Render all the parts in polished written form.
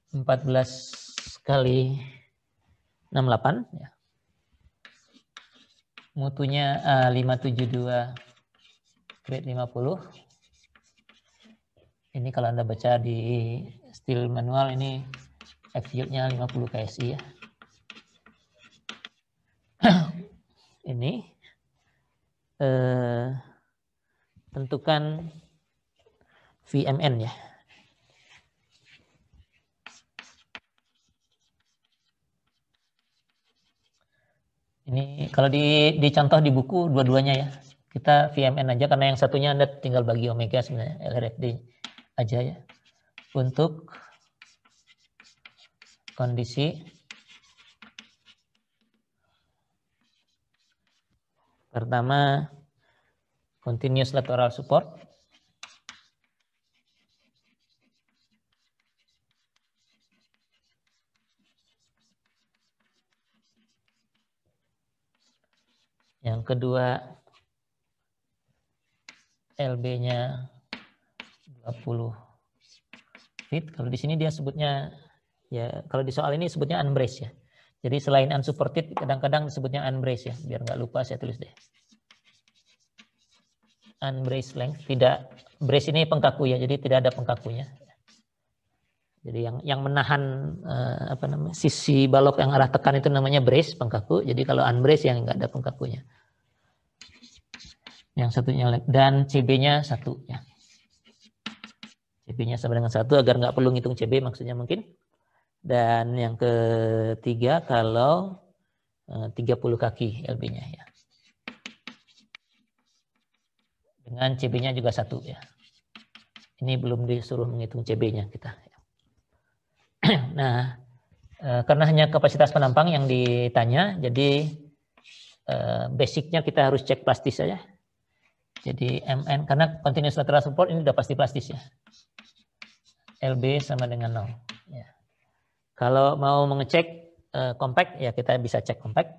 14 kali 68 ya. Mutunya 572 grade 50. Ini kalau Anda baca di steel manual ini F-yield-nya 50 KSI ya. Ini tentukan VMN ya. Ini kalau di contoh di buku dua-duanya ya. Kita VMN aja karena yang satunya Anda tinggal bagi omega sebenarnya LRFD aja ya. Untuk kondisi pertama continuous lateral support. Yang kedua LB-nya 20 feet. Kalau di sini dia sebutnya ya, kalau di soal ini sebutnya unbrace ya. Jadi selain unsupported kadang-kadang disebutnya unbrace ya. Biar nggak lupa saya tulis deh. Unbrace length, tidak brace ini pengkaku ya. Jadi tidak ada pengkakunya. Jadi yang menahan sisi balok yang arah tekan itu namanya brace, pengkaku. Jadi kalau unbrace yang nggak ada pengkakunya. Yang satunya dan CB-nya 1 ya. CB-nya sama dengan 1 agar nggak perlu ngitung CB maksudnya mungkin. Dan yang ketiga kalau 30 kaki LB-nya ya. Dengan CB-nya juga 1 ya. Ini belum disuruh menghitung CB-nya kita. Nah, karena hanya kapasitas penampang yang ditanya, jadi basicnya kita harus cek plastis saja. Jadi MN, karena continuous lateral support ini sudah pasti plastis ya. LB sama dengan 0. Ya. Kalau mau mengecek compact, ya kita bisa cek compact.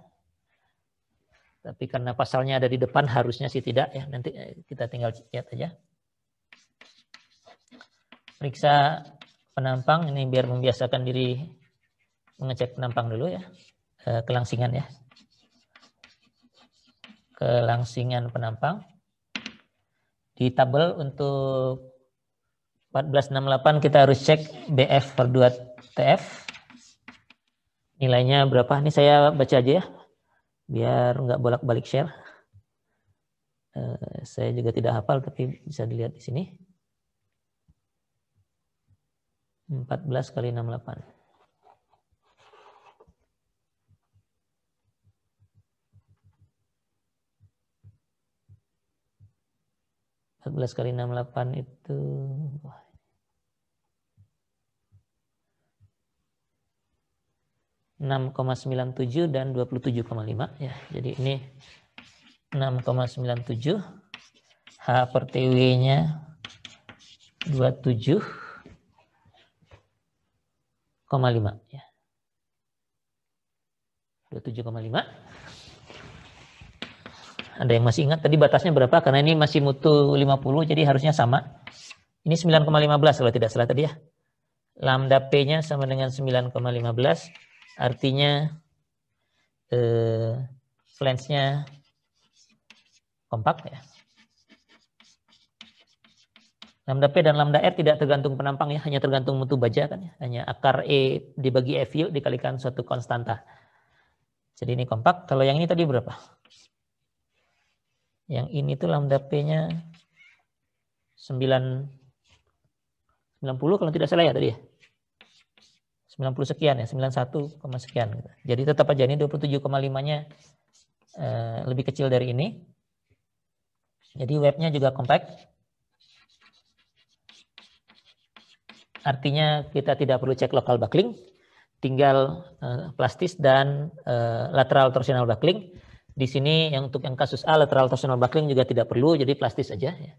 Tapi karena pasalnya ada di depan, harusnya sih tidak ya. Nanti kita tinggal lihat aja. Periksa penampang, ini biar membiasakan diri mengecek penampang dulu ya. Kelangsingan ya. Kelangsingan penampang. Di tabel untuk 1468 kita harus cek BF per 2 TF. Nilainya berapa? Ini saya baca aja ya. Biar nggak bolak-balik share. Saya juga tidak hafal tapi bisa dilihat di sini. 14 kali 68. 14 kali 68 itu 6,97 dan 27,5 ya. Jadi ini 6,97, H per TW-nya 27,5 ya. 27,5. Ada yang masih ingat tadi batasnya berapa? Karena ini masih mutu 50 jadi harusnya sama. Ini 9,15 kalau tidak salah tadi ya. Lambda P-nya sama dengan 9,15. Artinya flange-nya kompak ya. Lambda P dan lambda R tidak tergantung penampang ya, hanya tergantung mutu baja kan ya. Hanya akar E dibagi F yield dikalikan suatu konstanta. Jadi ini kompak. Kalau yang ini tadi berapa? Yang ini tuh lambda P-nya 90 kalau tidak salah ya tadi ya. 90 sekian ya, 91, sekian. Jadi tetap aja ini 27,5-nya lebih kecil dari ini. Jadi webnya juga compact. Artinya kita tidak perlu cek local buckling, tinggal plastis dan lateral torsional buckling. Di sini yang untuk yang kasus A lateral torsional buckling juga tidak perlu, jadi plastis saja. Ya.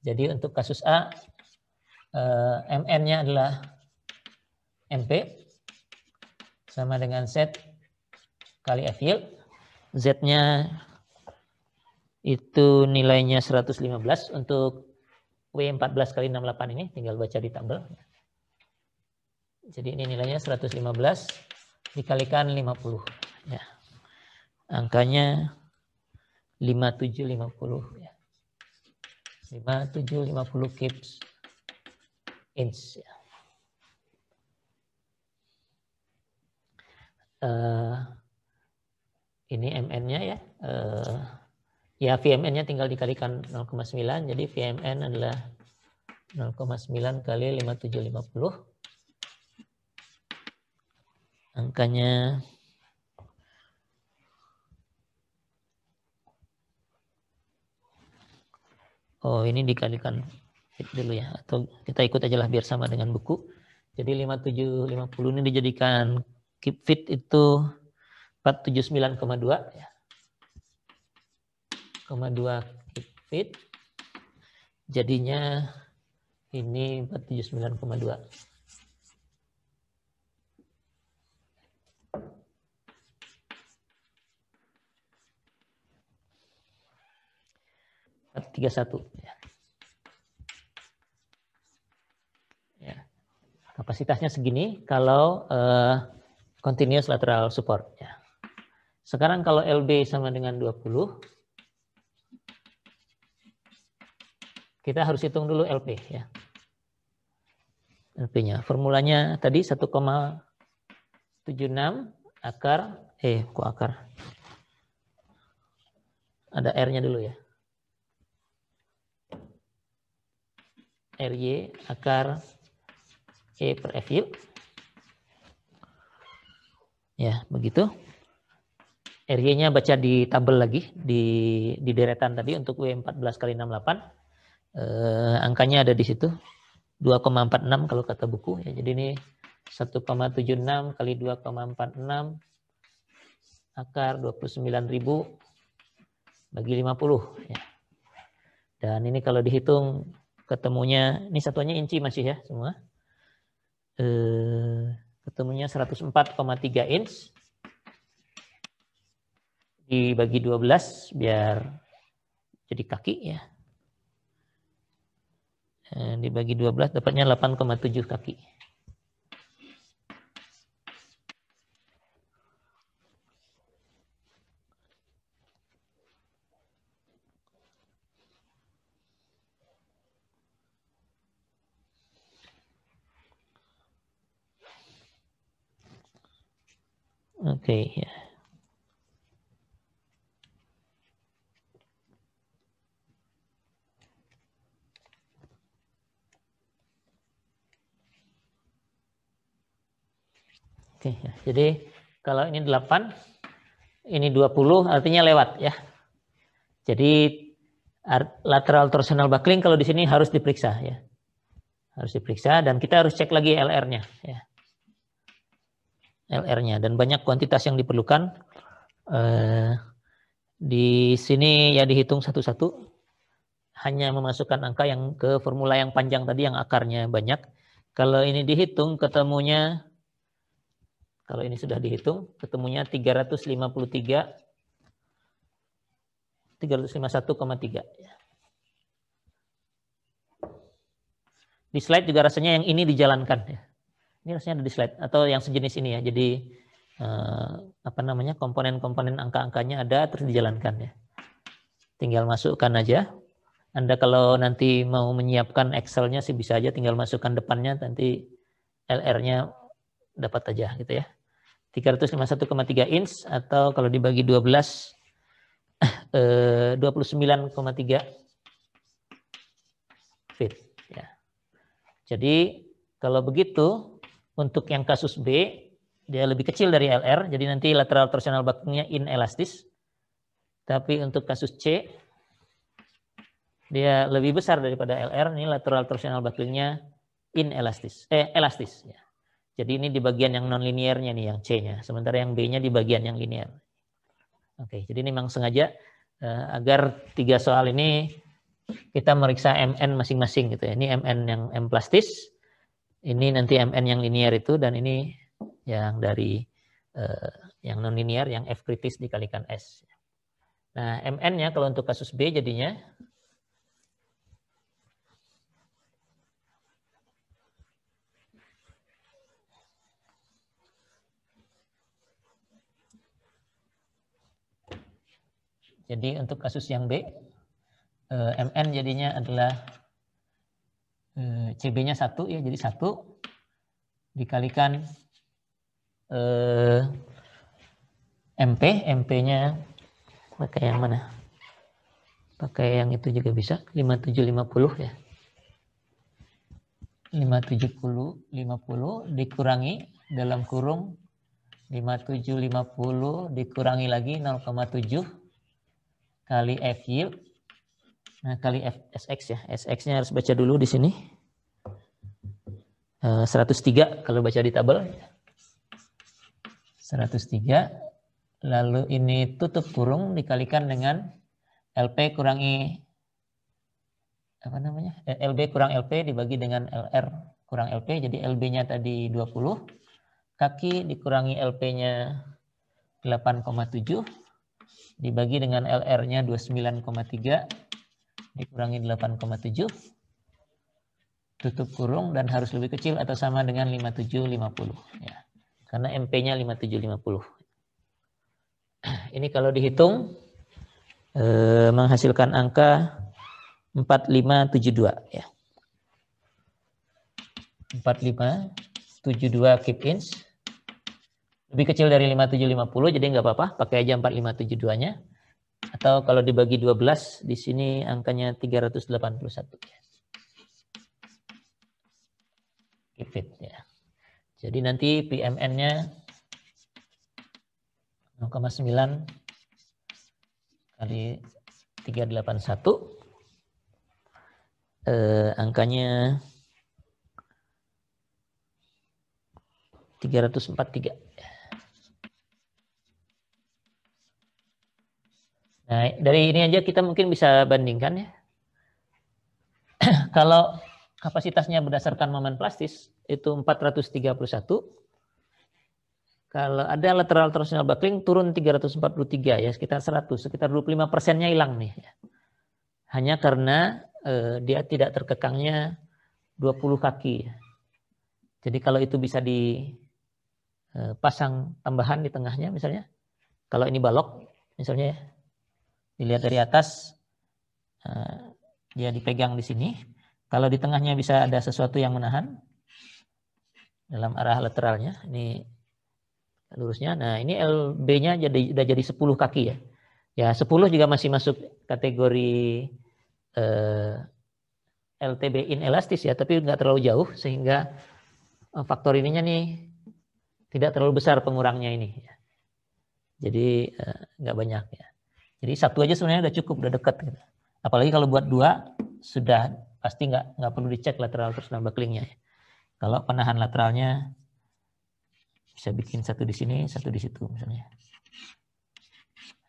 Jadi untuk kasus A MN-nya adalah MP sama dengan Z kali F yield. Z-nya itu nilainya 115 untuk W14 kali 68 ini, tinggal baca di tabel. Jadi ini nilainya 115 dikalikan 50. Ya. Angkanya 5750. Ya. 5750 kips inch. Ya. Ini MN-nya ya. Ya VMN-nya tinggal dikalikan 0,9. Jadi VMN adalah 0,9 kali 5750. Angkanya ini dikalikan fit dulu ya, atau kita ikut aja lah biar sama dengan buku. Jadi 5750 ini dijadikan keep fit itu 479,2 ya. 0,2 keep fit. Jadinya ini 479,2. Ya. Kapasitasnya segini kalau continuous lateral support. Ya. Sekarang kalau LB sama dengan 20, kita harus hitung dulu LP ya. LP-nya. Formulanya tadi 1,76 akar, kok akar? Ada R-nya dulu ya. RY akar E per FU. Ya, begitu. RY-nya baca di tabel lagi, di deretan tadi untuk W14 kali 68. Angkanya ada di situ. 2,46 kalau kata buku. Ya, jadi ini 1,76 kali 2,46 akar 29.000 bagi 50. Ya. Dan ini kalau dihitung ketemunya, ini satuannya inci masih ya semua. Ketemunya 104,3 inch dibagi 12 biar jadi kaki ya. Dibagi 12 dapatnya 8,7 kaki. Oke, ya. Oke, ya. Jadi kalau ini 8, ini 20 artinya lewat ya. Jadi lateral torsional buckling kalau di sini harus diperiksa ya. Harus diperiksa dan kita harus cek lagi LR-nya ya. LR-nya dan banyak kuantitas yang diperlukan. Di sini ya dihitung satu-satu. Hanya memasukkan angka yang ke formula yang panjang tadi yang akarnya banyak. Kalau ini dihitung ketemunya, kalau ini sudah dihitung ketemunya 351,3. Di slide juga rasanya yang ini dijalankan ya. Ini rasanya ada di slide atau yang sejenis ini ya. Jadi komponen-komponen angka-angkanya ada terus dijalankan ya. Tinggal masukkan aja. Anda kalau nanti mau menyiapkan Excel-nya sih bisa aja tinggal masukkan depannya nanti LR-nya dapat aja gitu ya. 351,3 inch atau kalau dibagi 12 29,3 feet ya. Jadi kalau begitu untuk yang kasus B dia lebih kecil dari LR, jadi nanti lateral torsional bucklingnya inelastis. Tapi untuk kasus C dia lebih besar daripada LR, ini lateral torsional bucklingnya elastis ya. Jadi ini di bagian yang non linearnya nih yang C-nya, sementara yang B-nya di bagian yang linear. Oke, jadi ini memang sengaja agar 3 soal ini kita meriksa MN masing-masing gitu ya. Ini MN yang M plastis, ini nanti MN yang linear itu, dan ini yang dari yang non linear yang F kritis dikalikan S. Nah, MN-nya kalau untuk kasus B jadinya Jadi untuk kasus yang B, MN jadinya adalah CB-nya 1 ya, jadi 1 dikalikan MP-nya pakai yang mana? Pakai yang itu juga bisa, 5750 ya. 5750 dikurangi dalam kurung 5750 dikurangi lagi 0,7 kali F yield. Nah, kali SX ya. SX-nya harus baca dulu di sini. 103 kalau baca di tabel. 103. Lalu ini tutup kurung dikalikan dengan LP kurangi apa namanya? LB kurang LP dibagi dengan LR kurang LP. Jadi LB-nya tadi 20. Kaki dikurangi LP-nya 8,7 dibagi dengan LR-nya 29,3 dikurangi 8,7 tutup kurung dan harus lebih kecil atau sama dengan 5750 ya. Karena MP-nya 5750. Ini kalau dihitung menghasilkan angka 4572 ya. 4572 keep ins. Lebih kecil dari 5750 jadi nggak apa-apa, pakai aja 4572-nya. Atau kalau dibagi 12 di sini angkanya 381 ya. Keep it ya. Jadi nanti PMN-nya 0,9 kali 381 angkanya 343. Nah, dari ini aja kita mungkin bisa bandingkan ya. Kalau kapasitasnya berdasarkan momen plastis itu 431. Kalau ada lateral torsional buckling turun 343 ya, sekitar 100, sekitar 25%-nya hilang nih. Hanya karena dia tidak terkekangnya 20 kaki. Jadi kalau itu bisa dipasang tambahan di tengahnya misalnya. Kalau ini balok misalnya ya. Dilihat dari atas, dia dipegang di sini. Kalau di tengahnya bisa ada sesuatu yang menahan dalam arah lateralnya. Ini lurusnya. Nah ini LB-nya udah jadi 10 kaki ya. Ya 10 juga masih masuk kategori LTB inelastis ya, tapi nggak terlalu jauh sehingga faktor ininya nih tidak terlalu besar pengurangnya ini. Jadi nggak banyak ya. Jadi 1 aja sebenarnya udah cukup, udah dekat. Gitu. Apalagi kalau buat 2 sudah pasti nggak perlu dicek lateral torsional bucklingnya. Kalau penahan lateralnya bisa bikin 1 di sini, 1 di situ misalnya.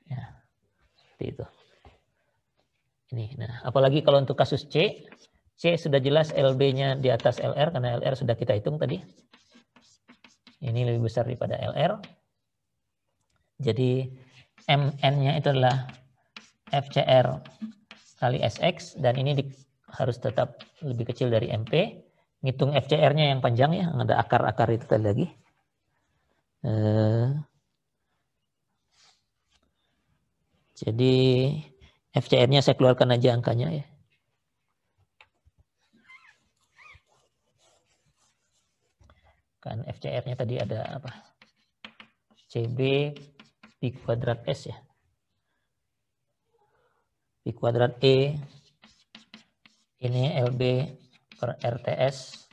Ya, seperti itu. Ini. Nah, apalagi kalau untuk kasus C sudah jelas LB-nya di atas LR karena LR sudah kita hitung tadi. Ini lebih besar daripada LR. Jadi MN-nya itu adalah FCR kali SX dan ini harus tetap lebih kecil dari MP. Ngitung FCR-nya yang panjang ya, ada akar-akar itu tadi lagi. Jadi FCR-nya saya keluarkan aja angkanya ya. Kan FCR-nya tadi ada apa? CB Pi kuadrat S ya. Pi kuadrat E. Ini LB per RTS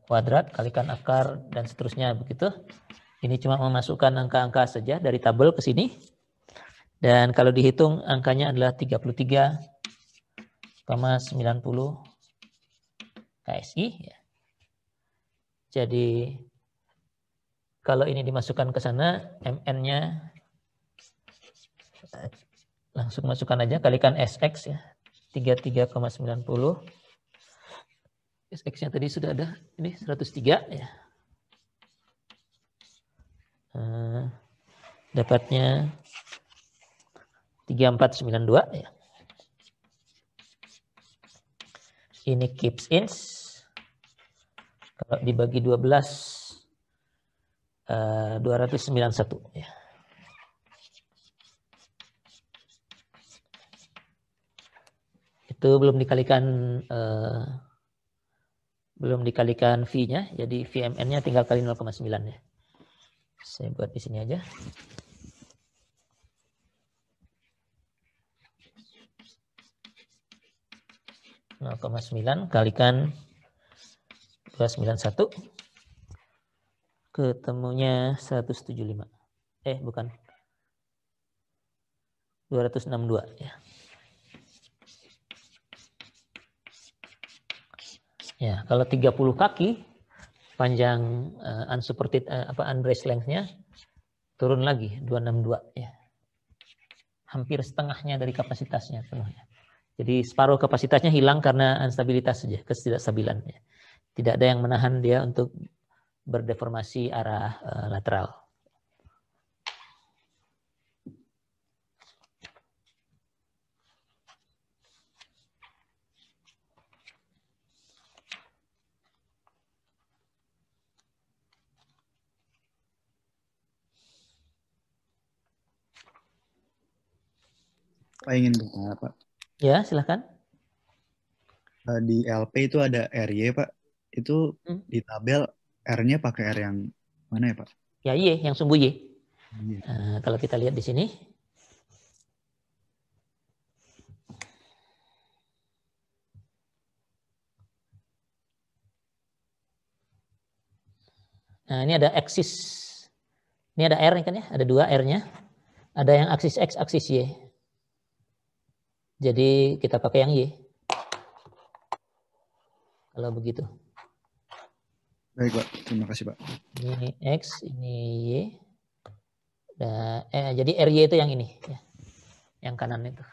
kuadrat kalikan akar dan seterusnya begitu. Ini cuma memasukkan angka-angka saja dari tabel ke sini. Dan kalau dihitung angkanya adalah 33,90 KSI. Jadi kalau ini dimasukkan ke sana, MN-nya langsung masukkan aja, kalikan SX ya, 33,90. SX-nya tadi sudah ada, ini 103 ya. Dapatnya 3492 ya. Ini keeps ins. Kalau dibagi 12 291 ya. Itu belum dikalikan V-nya, jadi VMN-nya tinggal kali 0,9 ya. Saya buat di sini aja. (0,9) kalikan 291, ketemunya 175. Bukan. 262 ya. Ya, kalau 30 kaki panjang unsupported unbraced length-nya turun lagi 262 ya. Hampir setengahnya dari kapasitasnya penuhnya. Jadi separuh kapasitasnya hilang karena instabilitas saja, ketidakstabilan ya. Tidak ada yang menahan dia untuk berdeformasi arah lateral. Pak ingin bertanya Pak. Ya, silakan. Di LP itu ada RY Pak. Itu di tabel R-nya pakai R yang mana ya Pak? Ya, Y, yang sumbu Y. Iya. Kalau kita lihat di sini. Nah, ini ada aksis. Ini ada R kan ya, ada 2 R-nya. Ada yang aksis X, aksis Y. Jadi kita pakai yang Y. Kalau begitu. Baik Pak, terima kasih Pak. Ini X, ini Y. Jadi RY itu yang ini, ya. Yang kanan itu.